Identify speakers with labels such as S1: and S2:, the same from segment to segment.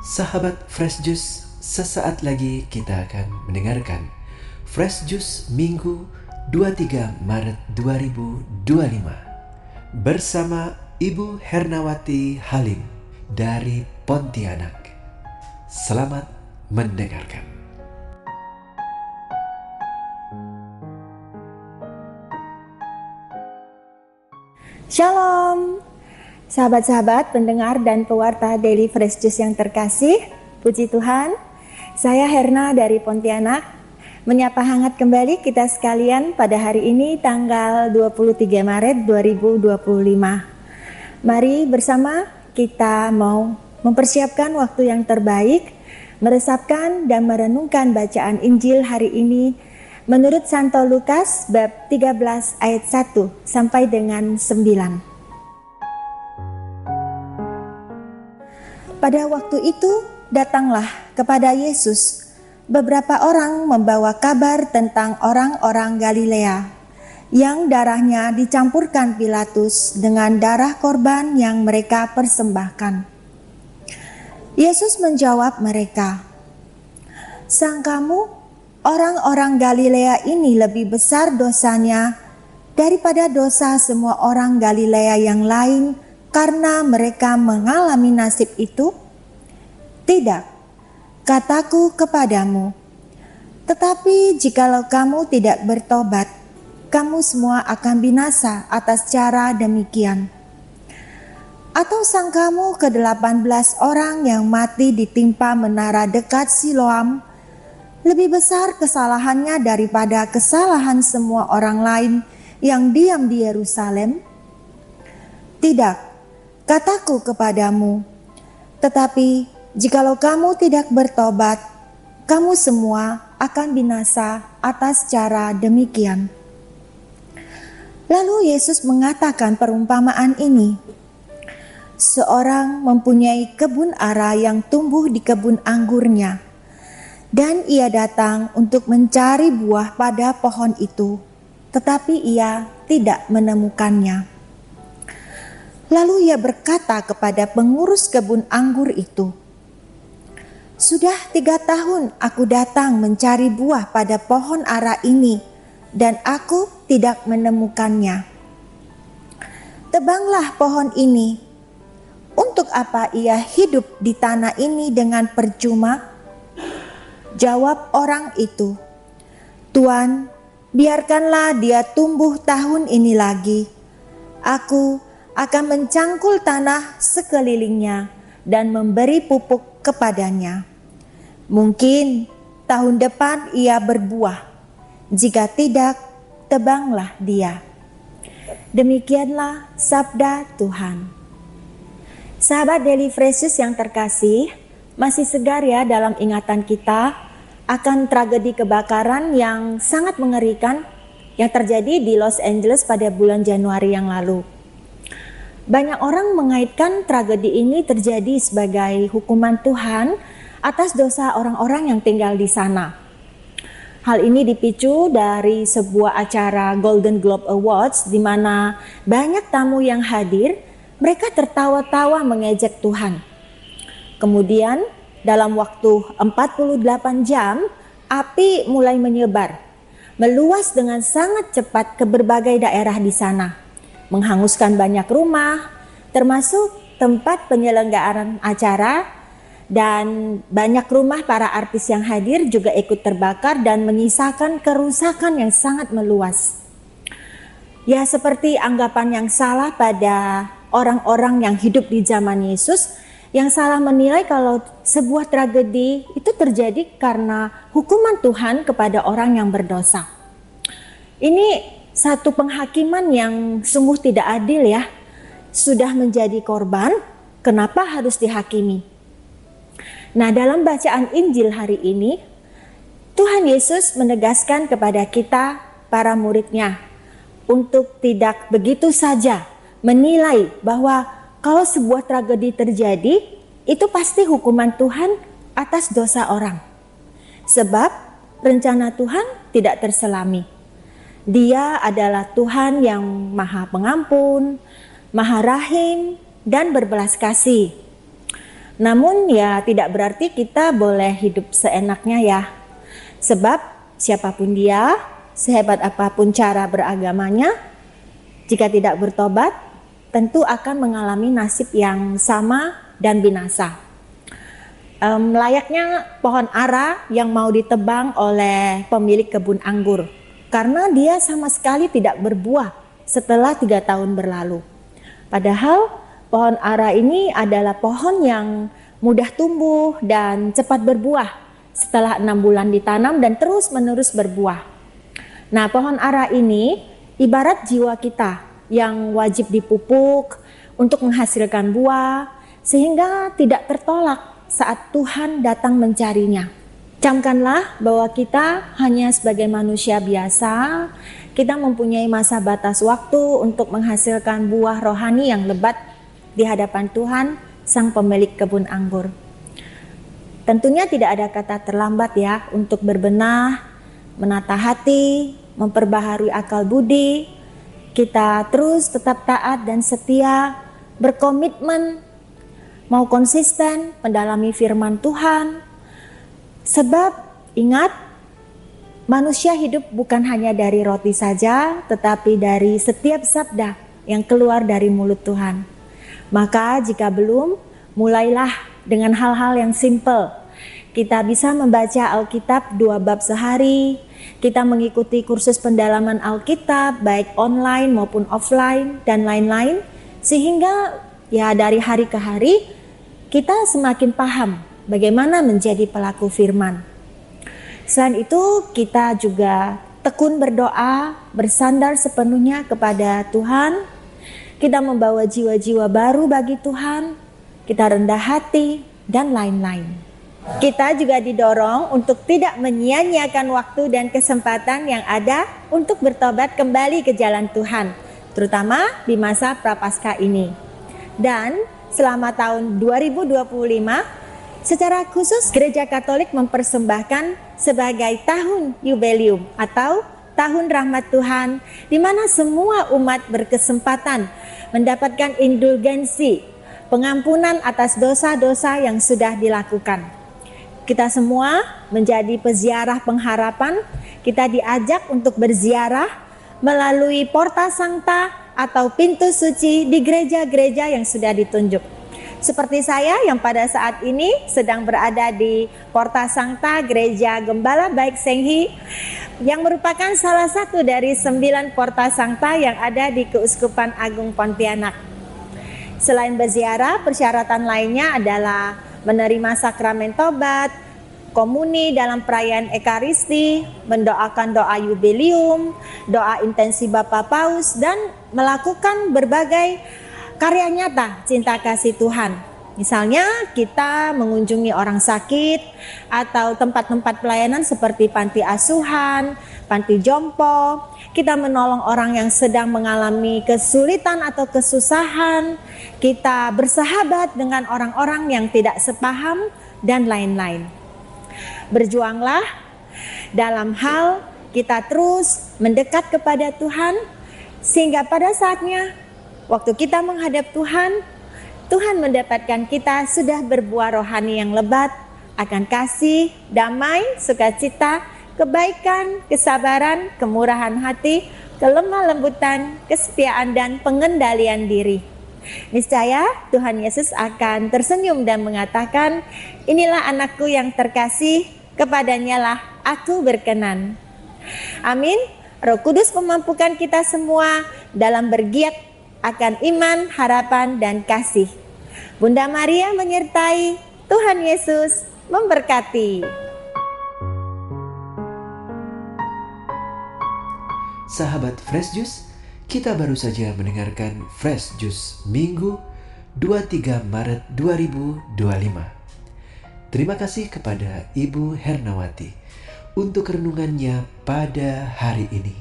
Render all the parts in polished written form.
S1: Sahabat Fresh Juice, sesaat lagi kita akan mendengarkan Fresh Juice Minggu 23 Maret 2025 bersama Ibu Hernawati Halim dari Pontianak. Selamat mendengarkan.
S2: Shalom, sahabat-sahabat pendengar dan pewarta Daily Fresh Juice yang terkasih. Puji Tuhan, saya Herna dari Pontianak menyapa hangat kembali kita sekalian pada hari ini tanggal 23 Maret 2025. Mari bersama kita mau mempersiapkan waktu yang terbaik, meresapkan dan merenungkan bacaan Injil hari ini menurut Santo Lukas bab 13 ayat 1 sampai dengan 9. Pada waktu itu datanglah kepada Yesus beberapa orang membawa kabar tentang orang-orang Galilea yang darahnya dicampurkan Pilatus dengan darah korban yang mereka persembahkan. Yesus menjawab mereka, "Sangkamu orang-orang Galilea ini lebih besar dosanya daripada dosa semua orang Galilea yang lain karena mereka mengalami nasib itu? Tidak, kataku kepadamu. Tetapi jikalau kamu tidak bertobat, kamu semua akan binasa atas cara demikian. Atau sangkamu ke-18 orang yang mati ditimpa menara dekat Siloam lebih besar kesalahannya daripada kesalahan semua orang lain yang diam di Yerusalem? Tidak, kataku kepadamu. Tetapi jikalau kamu tidak bertobat, kamu semua akan binasa atas cara demikian." Lalu Yesus mengatakan perumpamaan ini. Seorang mempunyai kebun ara yang tumbuh di kebun anggurnya. Dan ia datang untuk mencari buah pada pohon itu, tetapi ia tidak menemukannya. Lalu ia berkata kepada pengurus kebun anggur itu, "Sudah 3 tahun aku datang mencari buah pada pohon ara ini, dan aku tidak menemukannya. Tebanglah pohon ini. Untuk apa ia hidup di tanah ini dengan percuma?" Jawab orang itu, "Tuan, biarkanlah dia tumbuh tahun ini lagi. Aku akan mencangkul tanah sekelilingnya dan memberi pupuk kepadanya. Mungkin tahun depan ia berbuah. Jika tidak, tebanglah dia." Demikianlah sabda Tuhan. Sahabat Daily Fresh Juice yang terkasih, masih segar ya dalam ingatan kita akan tragedi kebakaran yang sangat mengerikan yang terjadi di Los Angeles pada bulan Januari yang lalu. Banyak orang mengaitkan tragedi ini terjadi sebagai hukuman Tuhan atas dosa orang-orang yang tinggal di sana. Hal ini dipicu dari sebuah acara Golden Globe Awards di mana banyak tamu yang hadir, mereka tertawa-tawa mengejek Tuhan. Kemudian dalam waktu 48 jam, api mulai menyebar, meluas dengan sangat cepat ke berbagai daerah di sana, menghanguskan banyak rumah, termasuk tempat penyelenggaraan acara, dan banyak rumah para artis yang hadir juga ikut terbakar dan menyisakan kerusakan yang sangat meluas. Ya, seperti anggapan yang salah pada orang-orang yang hidup di zaman Yesus, yang salah menilai kalau sebuah tragedi itu terjadi karena hukuman Tuhan kepada orang yang berdosa. Ini satu penghakiman yang sungguh tidak adil ya. Sudah menjadi korban, kenapa harus dihakimi? Nah, dalam bacaan Injil hari ini, Tuhan Yesus menegaskan kepada kita, para murid-Nya, untuk tidak begitu saja menilai bahwa kalau sebuah tragedi terjadi, itu pasti hukuman Tuhan atas dosa orang. Sebab rencana Tuhan tidak terselami. Dia adalah Tuhan yang Maha Pengampun, Maha Rahim, dan berbelas kasih. Namun ya tidak berarti kita boleh hidup seenaknya ya. Sebab siapapun dia, sehebat apapun cara beragamanya, jika tidak bertobat, tentu akan mengalami nasib yang sama dan binasa. Layaknya pohon ara yang mau ditebang oleh pemilik kebun anggur, karena dia sama sekali tidak berbuah setelah 3 tahun berlalu. Padahal pohon ara ini adalah pohon yang mudah tumbuh dan cepat berbuah setelah 6 bulan ditanam dan terus menerus berbuah. Nah, pohon ara ini ibarat jiwa kita yang wajib dipupuk untuk menghasilkan buah sehingga tidak tertolak saat Tuhan datang mencarinya. Camkanlah bahwa kita hanya sebagai manusia biasa, kita mempunyai masa batas waktu untuk menghasilkan buah rohani yang lebat di hadapan Tuhan, Sang Pemilik kebun anggur. Tentunya tidak ada kata terlambat ya untuk berbenah, menata hati, memperbaharui akal budi. Kita terus tetap taat dan setia, berkomitmen, mau konsisten mendalami firman Tuhan. Sebab ingat, manusia hidup bukan hanya dari roti saja, tetapi dari setiap sabda yang keluar dari mulut Tuhan. Maka jika belum, mulailah dengan hal-hal yang simple. Kita bisa membaca Alkitab 2 bab sehari, kita mengikuti kursus pendalaman Alkitab baik online maupun offline dan lain-lain, sehingga ya dari hari ke hari kita semakin paham bagaimana menjadi pelaku firman. Selain itu, kita juga tekun berdoa, bersandar sepenuhnya kepada Tuhan. Kita membawa jiwa-jiwa baru bagi Tuhan, kita rendah hati, dan lain-lain. Kita juga didorong untuk tidak menyia-nyiakan waktu dan kesempatan yang ada untuk bertobat kembali ke jalan Tuhan, terutama di masa Prapaskah ini. Dan selama tahun 2025, secara khusus Gereja Katolik mempersembahkan sebagai tahun jubileum atau tahun rahmat Tuhan, di mana semua umat berkesempatan mendapatkan indulgensi, pengampunan atas dosa-dosa yang sudah dilakukan. Kita semua menjadi peziarah pengharapan, kita diajak untuk berziarah melalui Porta Sancta atau pintu suci di gereja-gereja yang sudah ditunjuk. Seperti saya yang pada saat ini sedang berada di Porta Sancta Gereja Gembala Baik Senghi, yang merupakan salah satu dari 9 Porta Sancta yang ada di Keuskupan Agung Pontianak. Selain berziarah, persyaratan lainnya adalah menerima sakramen tobat, komuni dalam perayaan Ekaristi, mendoakan doa jubileum, doa intensi Bapa Paus, dan melakukan berbagai karya nyata cinta kasih Tuhan. Misalnya kita mengunjungi orang sakit atau tempat-tempat pelayanan seperti panti asuhan, panti jompo. Kita menolong orang yang sedang mengalami kesulitan atau kesusahan. Kita bersahabat dengan orang-orang yang tidak sepaham dan lain-lain. Berjuanglah dalam hal kita terus mendekat kepada Tuhan, sehingga pada saatnya waktu kita menghadap Tuhan, Tuhan mendapatkan kita sudah berbuah rohani yang lebat akan kasih, damai, sukacita, kebaikan, kesabaran, kemurahan hati, kelemah lembutan, kesetiaan, dan pengendalian diri. Niscaya Tuhan Yesus akan tersenyum dan mengatakan, "Inilah anakku yang terkasih, kepadanya lah aku berkenan." Amin. Roh Kudus memampukan kita semua dalam bergiat akan iman, harapan, dan kasih. Bunda Maria menyertai. Tuhan Yesus memberkati.
S1: Sahabat Fresh Juice, kita baru saja mendengarkan Fresh Juice Minggu 23 Maret 2025. Terima kasih kepada Ibu Hernawati untuk renungannya pada hari ini.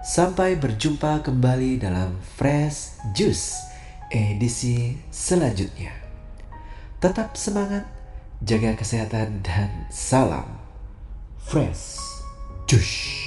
S1: Sampai berjumpa kembali dalam Fresh Juice edisi selanjutnya. Tetap semangat, jaga kesehatan, dan salam Fresh Juice.